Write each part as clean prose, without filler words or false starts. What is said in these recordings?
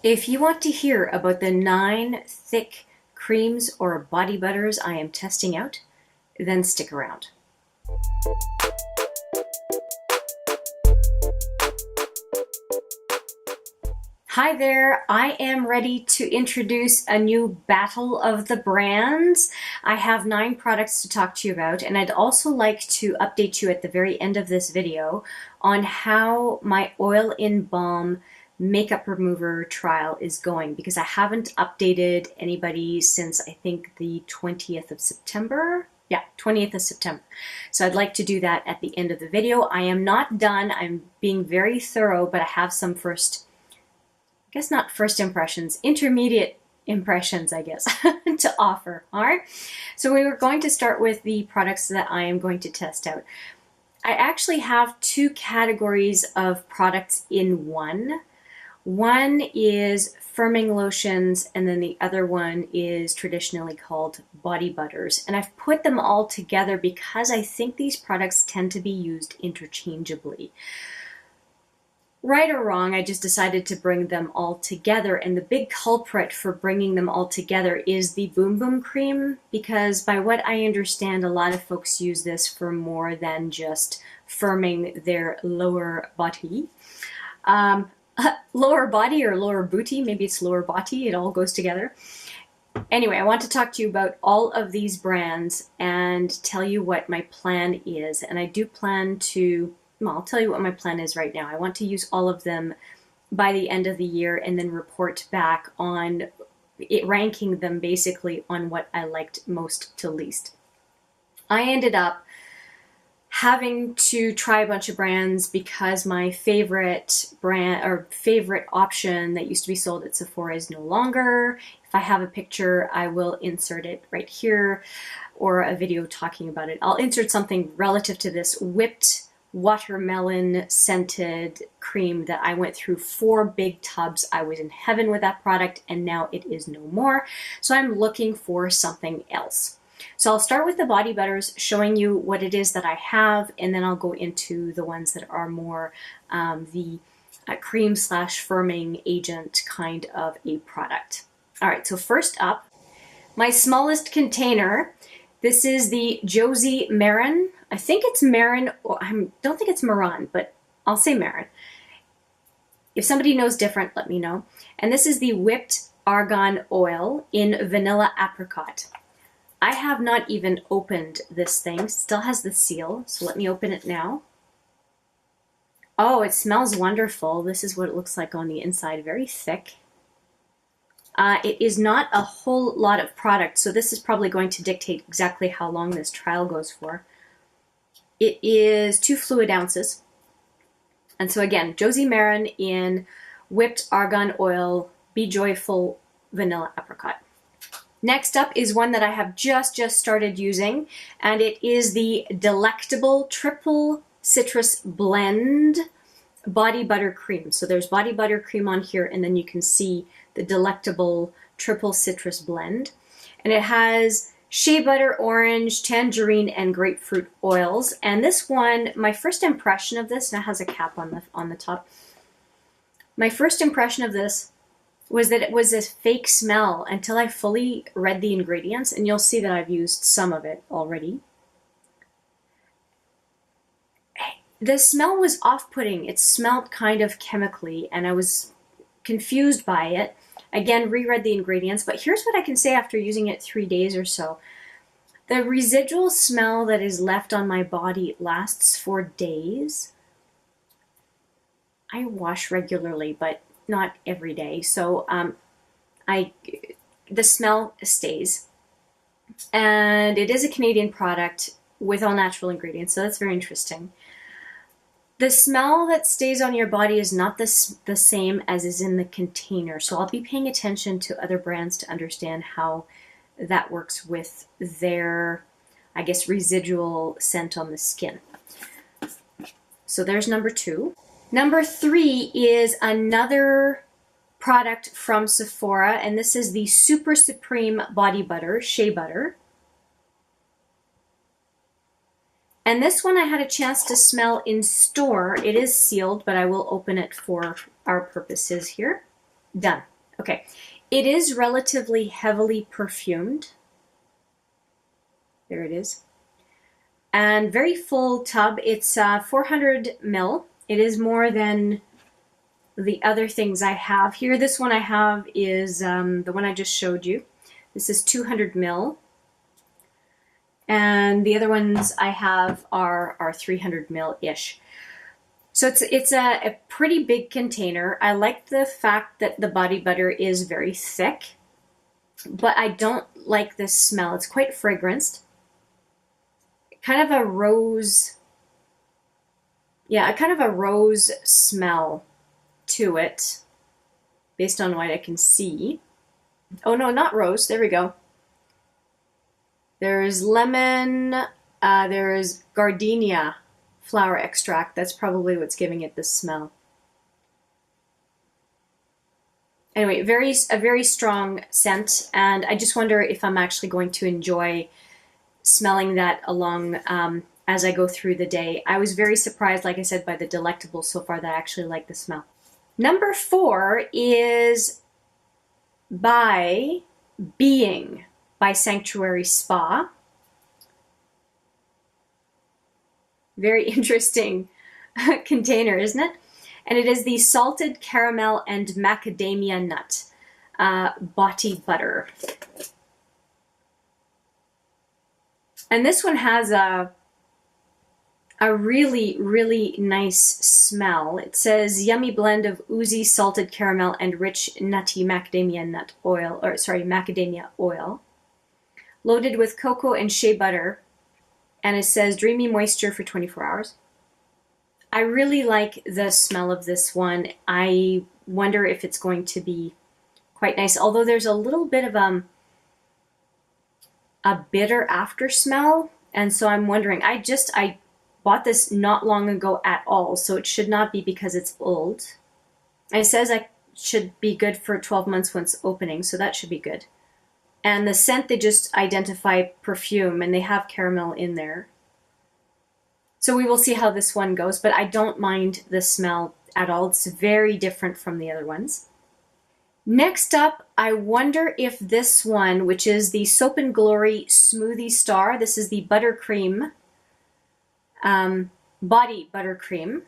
If you want to hear about the 9 thick creams or body butters I am testing out, then stick around. Hi there, I am ready to introduce a new battle of the brands. I have 9 products to talk to you about, and I'd also like to update you at the very end of this video on how my Oil-in-Balm makeup remover trial is going, because I haven't updated anybody since I think the 20th of September. Yeah, 20th of September. So I'd like to do that at the end of the video. I am not done. I'm being very thorough, but I have some not first impressions, intermediate impressions, I guess, to offer. All right. So we were going to start with the products that I am going to test out. I actually have 2 categories of products in one. One is firming lotions, and then the other one is traditionally called body butters. And I've put them all together because I think these products tend to be used interchangeably. Right or wrong, I just decided to bring them all together, and the big culprit for bringing them all together is the Boom Boom Cream, because by what I understand, a lot of folks use this for more than just firming their lower body. Lower body or lower booty, maybe it's lower body, it all goes together. Anyway, I want to talk to you about all of these brands and tell you what my plan is, and I do plan to I'll tell you what my plan is right now. I want to use all of them by the end of the year and then report back on it, ranking them basically on what I liked most to least. I ended up having to try a bunch of brands because my favorite brand or favorite option that used to be sold at Sephora is no longer. If I have a picture, I will insert it right here, or a video talking about it. I'll insert something relative to this whipped watermelon scented cream that I went through 4 big tubs. I was in heaven with that product, and now it is no more. So I'm looking for something else. So I'll start with the body butters, showing you what it is that I have, and then I'll go into the ones that are more the cream / firming agent kind of a product. All right, so first up, my smallest container. This is the Josie Maran. I think it's Maran, or I don't think it's Maran, but I'll say Maran. If somebody knows different, let me know. And this is the whipped argan oil in vanilla apricot. I have not even opened this thing. It still has the seal, so let me open it now. Oh, it smells wonderful. This is what it looks like on the inside, very thick. It is not a whole lot of product, so this is probably going to dictate exactly how long this trial goes for. It is 2 fluid ounces. And so again, Josie Maran in whipped argan oil, Be Joyful vanilla apricot. Next up is one that I have just started using, and it is the Delectable Triple Citrus Blend Body Butter Cream. So there's body butter cream on here, and then you can see the Delectable Triple Citrus Blend. And it has shea butter, orange, tangerine, and grapefruit oils. And this one, my first impression of this, and it has a cap on the top. My first impression of this was that it was a fake smell until I fully read the ingredients, and you'll see that I've used some of it already. The smell was off-putting. It smelled kind of chemically, and I was confused by it. Again, reread the ingredients, but here's what I can say after using it 3 days or so. The residual smell that is left on my body lasts for days. I wash regularly, but not every day, so the smell stays. And it is a Canadian product with all natural ingredients, so that's very interesting. The smell that stays on your body is not the same as is in the container, so I'll be paying attention to other brands to understand how that works with their, I guess, residual scent on the skin. So there's number 2. Number 3 is another product from Sephora, and this is the Super Supreme Body Butter, Shea Butter. And this one I had a chance to smell in store. It is sealed, but I will open it for our purposes here. Done. Okay. It is relatively heavily perfumed. There it is. And very full tub. It's 400 ml. It is more than the other things I have here. This one I have is the one I just showed you. This is 200 ml. And the other ones I have are 300 ml-ish. So it's a pretty big container. I like the fact that the body butter is very thick, but I don't like this smell. It's quite fragranced. Kind of a rose, yeah, kind of a rose smell to it, based on what I can see. Oh no, not rose, there we go. There's lemon, there's gardenia flower extract. That's probably what's giving it this smell. Anyway, a very strong scent, and I just wonder if I'm actually going to enjoy smelling that along as I go through the day. I was very surprised, like I said, by the Delectable so far that I actually like the smell. Number 4 is by Being by Sanctuary Spa. Very interesting container, isn't it? And it is the salted caramel and macadamia nut body butter. And this one has a really, really nice smell. It says yummy blend of oozy salted caramel and rich nutty macadamia oil, loaded with cocoa and shea butter. And it says dreamy moisture for 24 hours. I really like the smell of this one. I wonder if it's going to be quite nice, although there's a little bit of a bitter after smell. And so I'm wondering, I bought this not long ago at all, so it should not be because it's old. And it says I should be good for 12 months once opening, so that should be good. And the scent, they just identify perfume, and they have caramel in there. So we will see how this one goes, but I don't mind the smell at all. It's very different from the other ones. Next up, I wonder if this one, which is the Soap and Glory Smoothie Star, this is the Buttercream, Body Buttercream.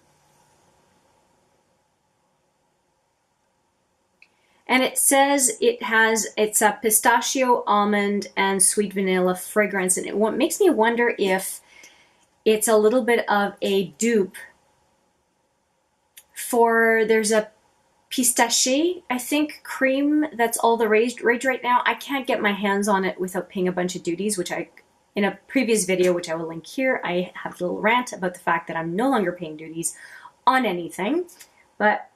And it says it's a pistachio, almond, and sweet vanilla fragrance. And it makes me wonder if it's a little bit of a dupe for, there's a Pistache, I think, cream that's all the rage right now. I can't get my hands on it without paying a bunch of duties, which in a previous video, which I will link here, I have a little rant about the fact that I'm no longer paying duties on anything. But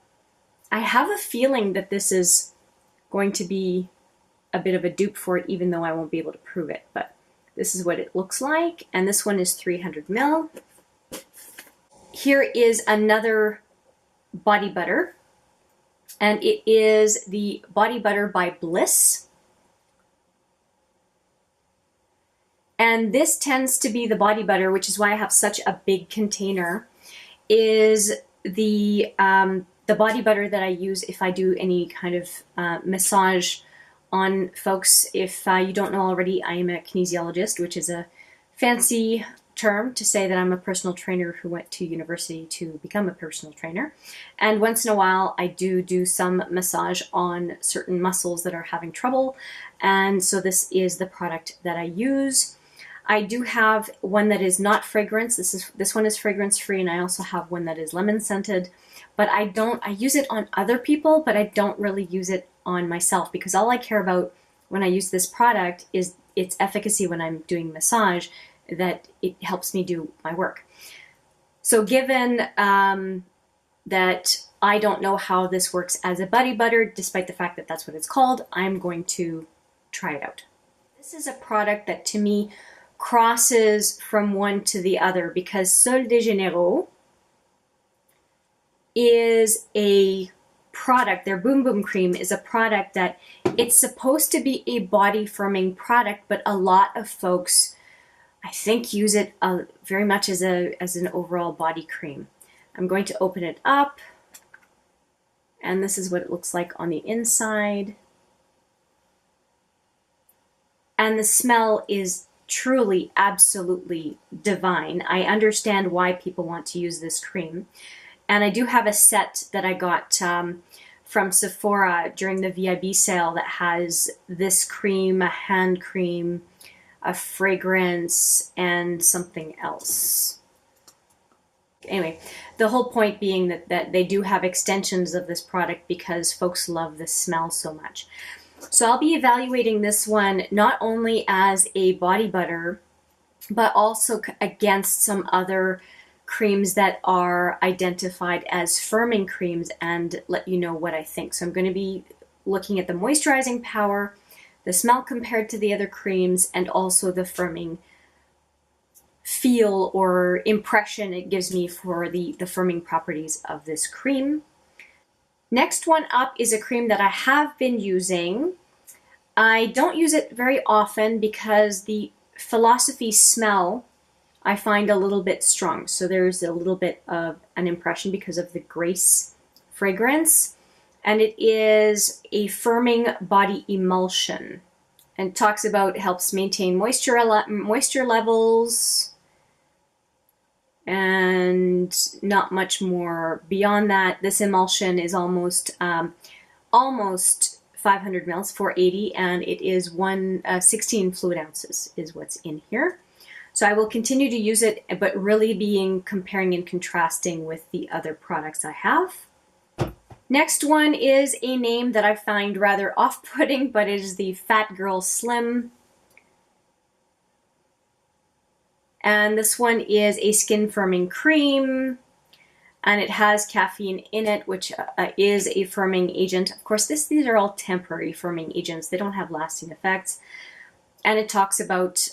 I have a feeling that this is going to be a bit of a dupe for it, even though I won't be able to prove it. But this is what it looks like. And this one is 300 ml. Here is another body butter. And it is the Body Butter by Bliss. And this tends to be the body butter, which is why I have such a big container, is the body butter that I use if I do any kind of massage on folks. If you don't know already, I am a kinesiologist, which is a fancy term to say that I'm a personal trainer who went to university to become a personal trainer. And once in a while, I do some massage on certain muscles that are having trouble. And so this is the product that I use. I do have one that is not fragrance. This one is fragrance free, and I also have one that is lemon scented. But I use it on other people, but I don't really use it on myself, because all I care about when I use this product is its efficacy when I'm doing massage, that it helps me do my work. So given that I don't know how this works as a body butter, despite the fact that that's what it's called, I'm going to try it out. This is a product that to me crosses from one to the other, because Sol de Janeiro is a product, their Boom Boom Cream is a product that it's supposed to be a body firming product, but a lot of folks, I think, use it very much as an overall body cream. I'm going to open it up, And this is what it looks like on the inside. And the smell is truly, absolutely divine. I understand why people want to use this cream. And I do have a set that I got from Sephora during the VIB sale that has this cream, a hand cream, a fragrance, and something else. Anyway, the whole point being that they do have extensions of this product because folks love the smell so much. So I'll be evaluating this one not only as a body butter, but also against some other creams that are identified as firming creams and let you know what I think. So I'm going to be looking at the moisturizing power, the smell compared to the other creams, and also the firming feel or impression it gives me for the firming properties of this cream. Next one up is a cream that I have been using. I don't use it very often because the Philosophy smell I find a little bit strong. So there's a little bit of an impression because of the Grace fragrance. And it is a firming body emulsion. And talks about, helps maintain moisture levels. And not much more beyond that. This emulsion is almost 500 mils, 480, and it is 16 fluid ounces is what's in here. So I will continue to use it, but really being comparing and contrasting with the other products I have. Next one is a name that I find rather off-putting, but it is the Fat Girl Slim. And this one is a skin firming cream. And it has caffeine in it, which is a firming agent. Of course, these are all temporary firming agents. They don't have lasting effects. And it talks about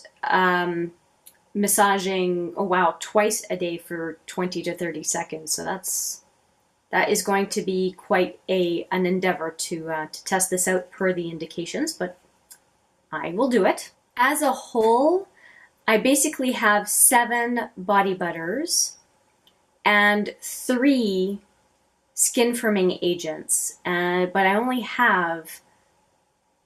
massaging, oh wow, twice a day for 20 to 30 seconds. So that is going to be quite an endeavor to test this out per the indications, but I will do it. As a whole, I basically have 7 body butters and 3 skin firming agents, but I only have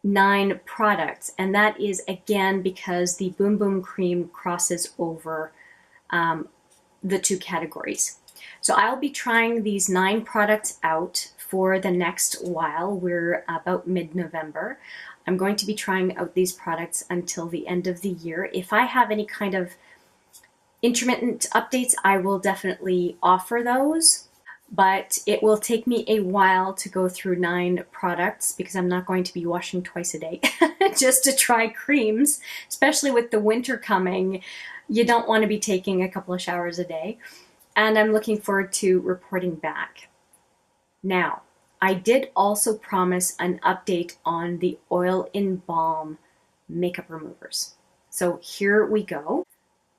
9 products, and that is again because the Boom Boom cream crosses over the 2 categories. So I'll be trying these 9 products out for the next while. We're about mid-November. I'm going to be trying out these products until the end of the year. If I have any kind of intermittent updates, I will definitely offer those, but it will take me a while to go through 9 products because I'm not going to be washing twice a day just to try creams, especially with the winter coming. You don't want to be taking a couple of showers a day, and I'm looking forward to reporting back. Now, I did also promise an update on the Oil-in-Balm makeup removers. So here we go.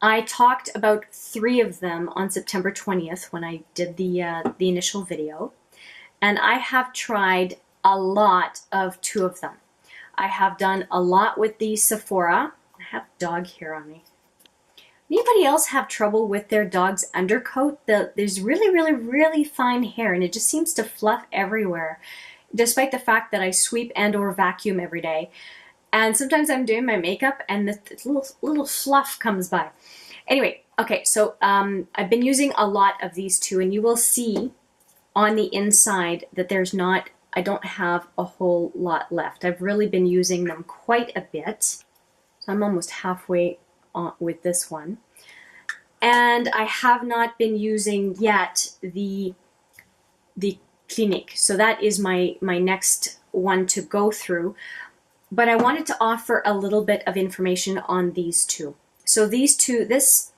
I talked about 3 of them on September 20th when I did the initial video, and I have tried a lot of 2 of them. I have done a lot with the Sephora. I have dog hair on me. Anybody else have trouble with their dog's undercoat? There's really, really, really fine hair, and it just seems to fluff everywhere, despite the fact that I sweep and or vacuum every day. And sometimes I'm doing my makeup and the little fluff comes by. Anyway, okay, so I've been using a lot of these 2, and you will see on the inside that I don't have a whole lot left. I've really been using them quite a bit. So I'm almost halfway on with this one. And I have not been using yet the Clinique. So that is my next one to go through. But I wanted to offer a little bit of information on these 2. So these 2, this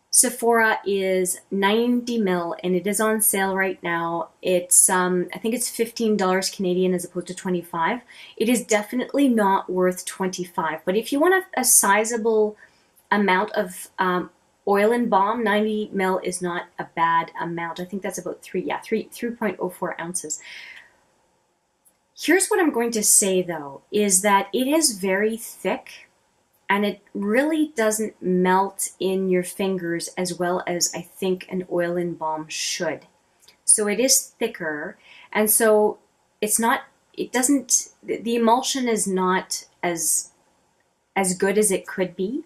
Sephora is 90 ml, and it is on sale right now. It's I think it's $15 Canadian as opposed to 25. It is definitely not worth 25. But if you want a sizable amount of Oil-in-Balm, 90 ml is not a bad amount. I think that's about 3.04 ounces. Here's what I'm going to say though, is that it is very thick and it really doesn't melt in your fingers as well as I think an Oil-in-Balm should. So it is thicker, And so it's not, it doesn't, the emulsion is not as good as it could be.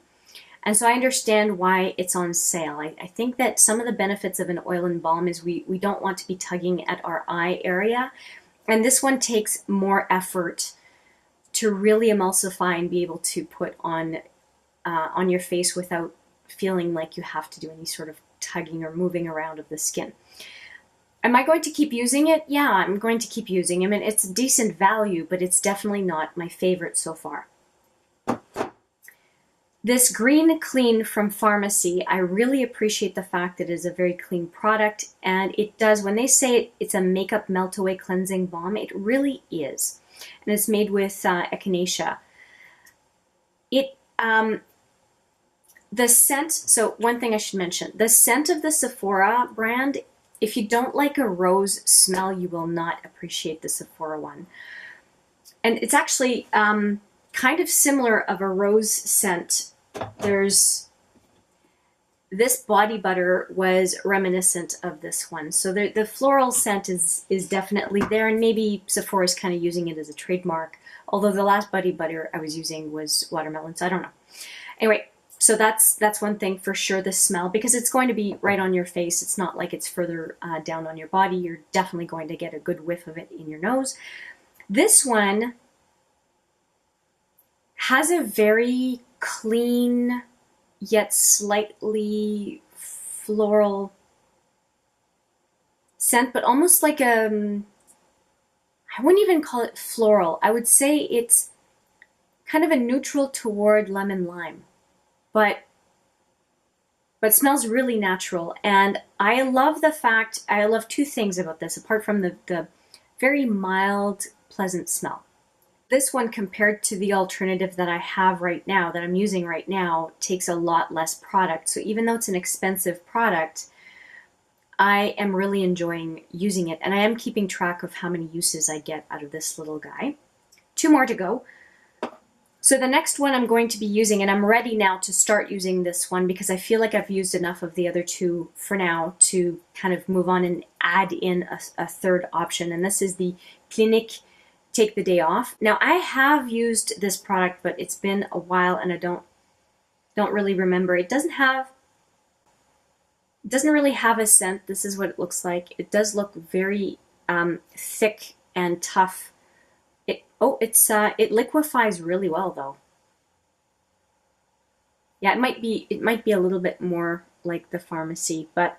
And so I understand why it's on sale. I think that some of the benefits of an Oil-in-Balm is we don't want to be tugging at our eye area. And this one takes more effort to really emulsify and be able to put on your face without feeling like you have to do any sort of tugging or moving around of the skin. Am I going to keep using it? Yeah, I'm going to keep using it. I mean, it's a decent value, but it's definitely not my favorite so far. This Green Clean from Farmacy, I really appreciate the fact that it is a very clean product, and it does, when they say it's a makeup melt away cleansing balm, it really is. And it's made with echinacea. The scent, so one thing I should mention, the scent of the Sephora brand, if you don't like a rose smell, you will not appreciate the Sephora one. And it's actually kind of similar of a rose scent. There's, this body butter was reminiscent of this one. So the floral scent is definitely there, and maybe Sephora is kind of using it as a trademark. Although the last body butter I was using was watermelon, so I don't know. Anyway, so that's one thing for sure, the smell, because it's going to be right on your face. It's not like it's further down on your body. You're definitely going to get a good whiff of it in your nose. This one has a very clean yet slightly floral scent, but almost like I wouldn't even call it floral. I would say it's kind of a neutral toward lemon lime, but smells really natural. And I love the fact, I love two things about this, apart from the very mild, pleasant smell. This one, compared to the alternative that I have right now, that I'm using right now, takes a lot less product. So even though it's an expensive product, I am really enjoying using it. And I am keeping track of how many uses I get out of this little guy. 2 more to go. So the next one I'm going to be using, and I'm ready now to start using this one because I feel like I've used enough of the other two for now to kind of move on and add in a third option. And this is the Clinique Take the Day Off. Now, I have used this product, but it's been a while and I don't really remember. It doesn't really have a scent. This is what it looks like. It does look very thick and tough. It liquefies really well though. Yeah, it might be a little bit more like the Farmacy, but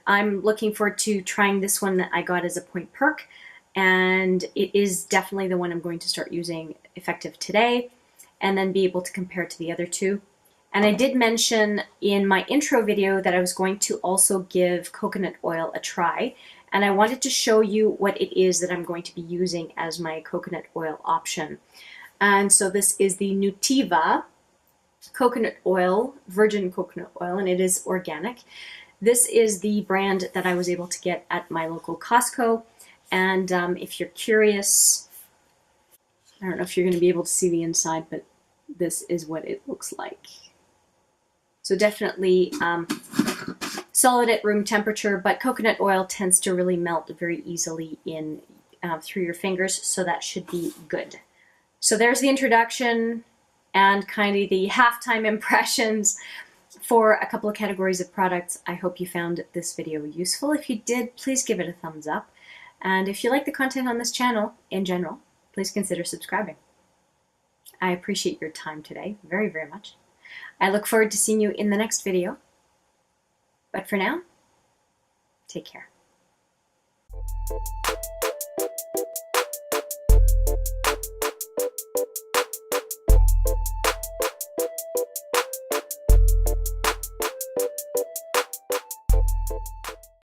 I'm looking forward to trying this one that I got as a point perk. And it is definitely the one I'm going to start using effective today, and then be able to compare it to the other two. And I did mention in my intro video that I was going to also give coconut oil a try, and I wanted to show you what it is that I'm going to be using as my coconut oil option. And so this is the Nutiva coconut oil, virgin coconut oil, and it is organic. This is the brand that I was able to get at my local Costco. And if you're curious, I don't know if you're going to be able to see the inside, but this is what it looks like. So definitely solid at room temperature, but coconut oil tends to really melt very easily in through your fingers, so that should be good. So there's the introduction and kind of the halftime impressions for a couple of categories of products. I hope you found this video useful. If you did, please give it a thumbs up. And if you like the content on this channel in general, please consider subscribing. I appreciate your time today very, very much. I look forward to seeing you in the next video. But for now, take care.